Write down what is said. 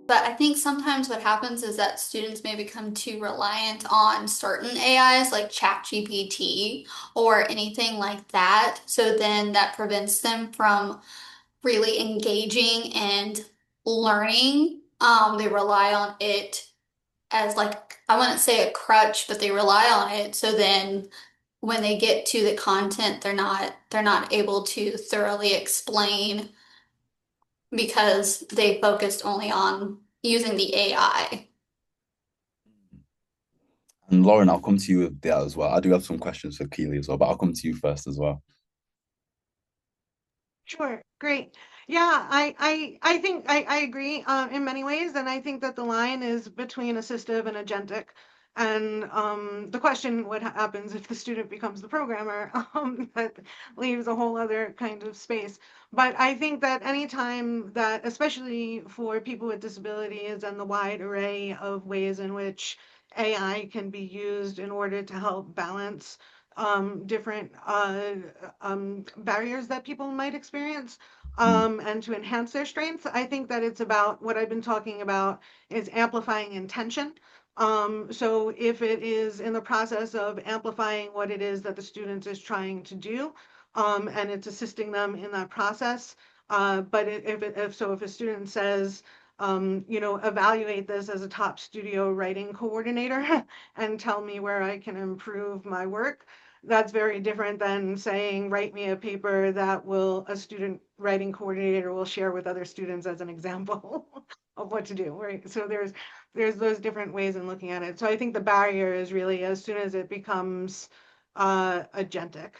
But I think sometimes what happens is that students may become too reliant on certain AIs like ChatGPT or anything like that. So then that prevents them from really engaging and learning. They rely on it as like, I wouldn't say a crutch, but they rely on it. So then when they get to the content, they're not able to thoroughly explain because they focused only on using the AI. And Lauren, I'll come to you with that as well. I do have some questions for Keely as well, but I'll come to you first as well. Sure, great. Yeah, I think I agree in many ways, and I think that the line is between assistive and agentic. And the question, what happens if the student becomes the programmer? That leaves a whole other kind of space. But I think that anytime that, especially for people with disabilities and the wide array of ways in which AI can be used in order to help balance different barriers that people might experience Mm, and to enhance their strengths. I think that it's about what I've been talking about is amplifying intention. So if it is in the process of amplifying what it is that the student is trying to do, and it's assisting them in that process. But if a student says, evaluate this as a top studio writing coordinator and tell me where I can improve my work, that's very different than saying, write me a paper that a student writing coordinator will share with other students as an example of what to do, right? So there's those different ways in looking at it. So I think the barrier is really as soon as it becomes agentic.